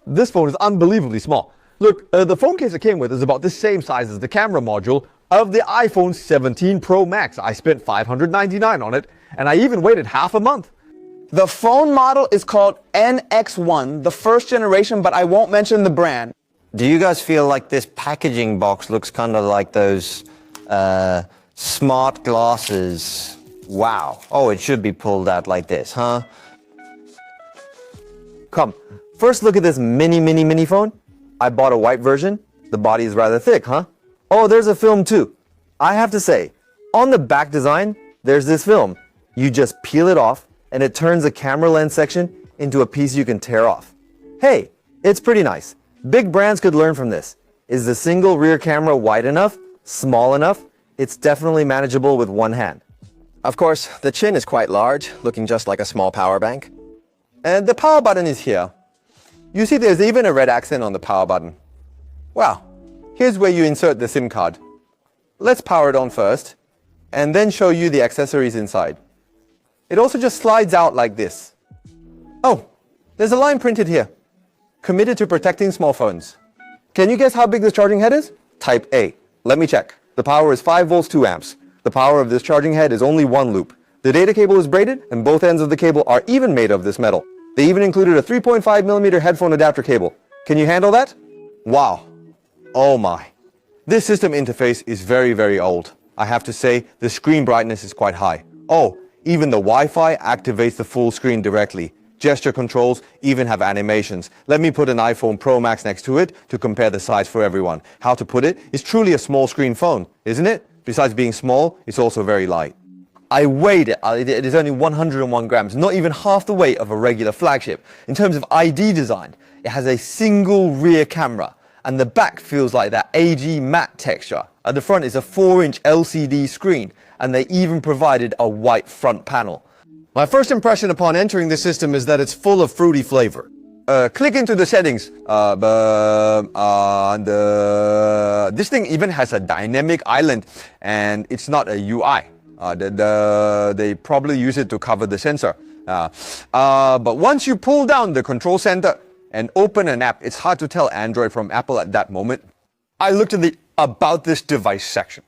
This phone is unbelievably small. Look, the phone case it came with is about the same size as the camera module of the iPhone 17 Pro Max. I spent $599 on it, and I even waited half a month. The phone model is called NX1, the first generation, but I won't mention the brand. Do you guys feel like this packaging box looks kind of like those smart glasses? Wow. Oh, it should be pulled out like this, huh? Come, first look at this mini phone. I bought a white version. The body is rather thick, huh? Oh, there's a film too. I have to say, on the back design, there's this film. You just peel it off, and it turns the camera lens section into a piece you can tear off. Hey, it's pretty nice. Big brands could learn from this. Is the single rear camera wide enough? Small enough? It's definitely manageable with one hand. Of course, the chin is quite large, looking just like a small power bank. And the power button is here. You see there's even a red accent on the power button. Well, here's where you insert the SIM card. Let's power it on first, and then show you the accessories inside. It also just slides out like this. Oh, there's a line printed here. Committed to protecting small phones. Can you guess how big this charging head is? Type A. Let me check. The power is 5 volts 2 amps. The power of this charging head is only one loop. The data cable is braided, and both ends of the cable are even made of this metal. They even included a 3.5mm headphone adapter cable. Can you handle that? Wow. Oh my. This system interface is very old. I have to say, the screen brightness is quite high. Oh, even the Wi-Fi activates the full screen directly. Gesture controls even have animations. Let me put an iPhone Pro Max next to it to compare the size for everyone. How to put it? It's truly a small screen phone, isn't it? Besides being small, it's also very light. I weighed it. It is only 101 grams, not even half the weight of a regular flagship. In terms of ID design, it has a single rear camera, and the back feels like that AG matte texture. At the front is a 4-inch LCD screen, and they even provided a white front panel. My first impression upon entering the system is that it's full of fruity flavor. Click into the settings. This thing even has a dynamic island, and it's not a UI. They probably use it to cover the sensor. But once you pull down the control center and open an app, it's hard to tell Android from Apple at that moment. I looked at the About This Device section,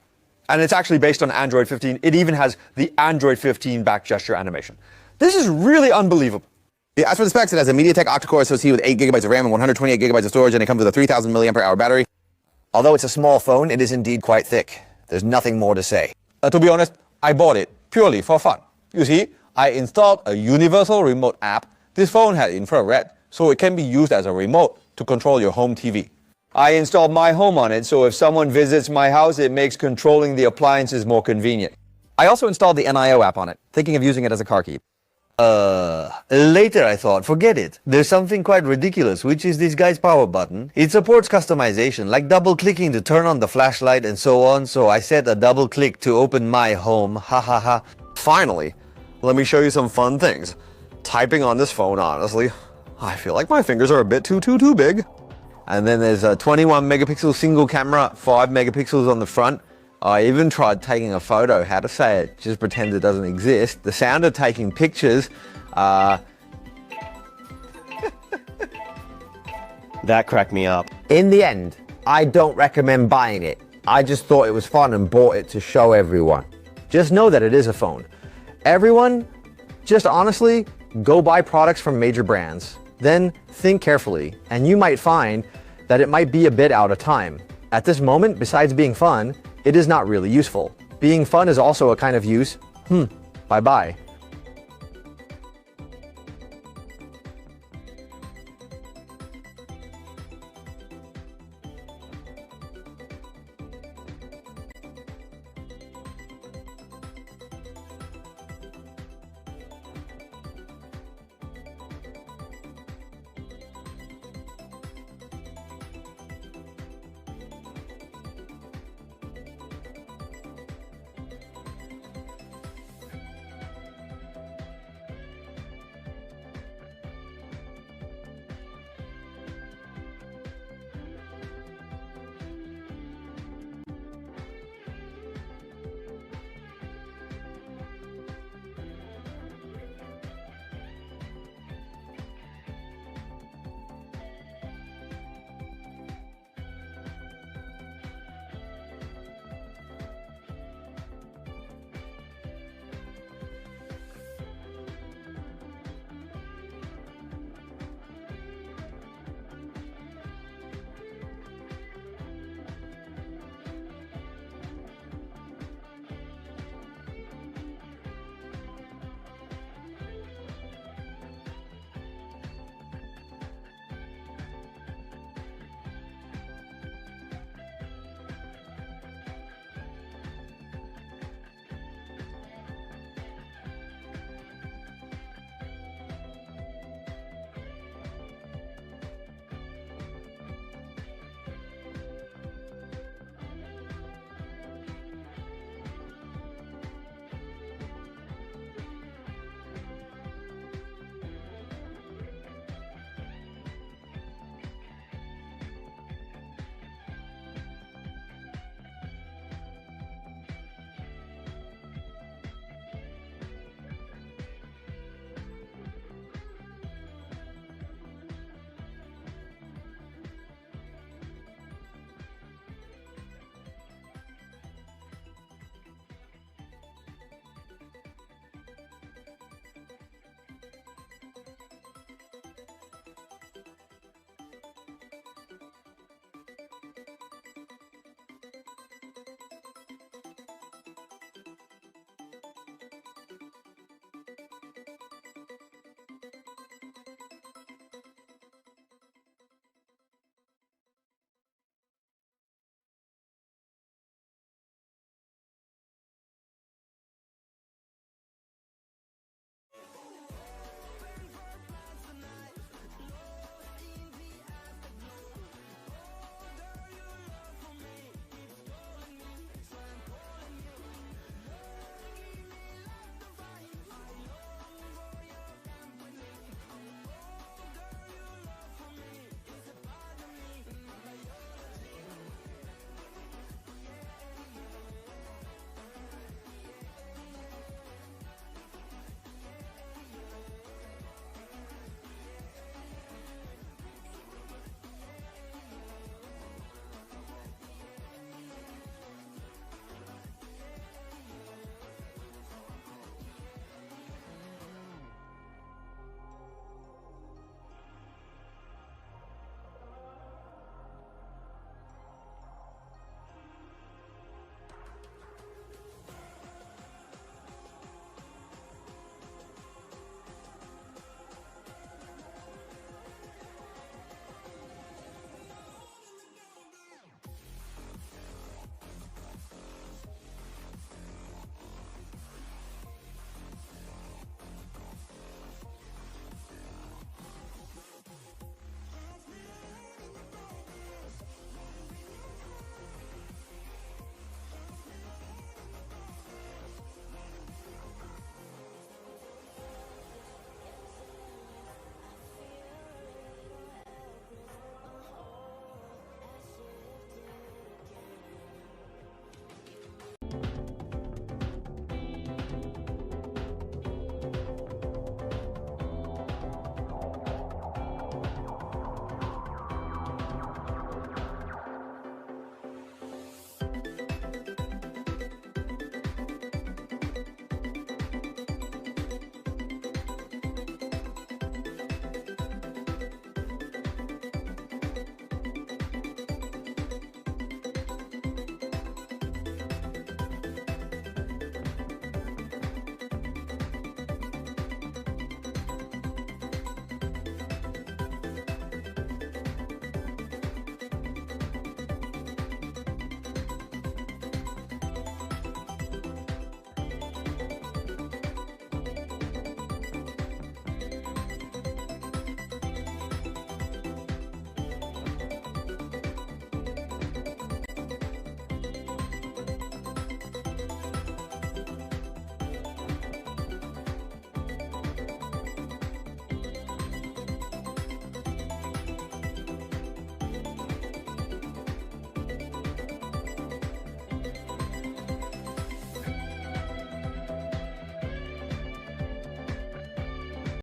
and it's actually based on Android 15. It even has the Android 15 back gesture animation. This is really unbelievable. Yeah, as for the specs, it has a MediaTek octa-core SoC with 8 GB of RAM and 128 GB of storage, and it comes with a 3,000 mAh battery. Although it's a small phone, it is indeed quite thick. There's nothing more to say. To be honest, I bought it purely for fun. You see, I installed a universal remote app. This phone had infrared, so it can be used as a remote to control your home TV. I installed My Home on it, so if someone visits my house, it makes controlling the appliances more convenient. I also installed the NIO app on it, thinking of using it as a car key. Later I thought, forget it. There's something quite ridiculous, which is this guy's power button. It supports customization, like double-clicking to turn on the flashlight and so on, so I set a double-click to open My Home, ha ha ha. Finally, let me show you some fun things. Typing on this phone, honestly, I feel like my fingers are a bit too big. And then there's a 21 megapixel single camera, 5 megapixels on the front. I even tried taking a photo, how to say it, just pretend it doesn't exist. The sound of taking pictures, That cracked me up. in the end, I don't recommend buying it. I just thought it was fun and bought it to show everyone. Just know that it is a phone. Everyone, just honestly, go buy products from major brands. Then think carefully, and you might find that it might be a bit out of time. At this moment, besides being fun, it is not really useful. Being fun is also a kind of use. Bye-bye.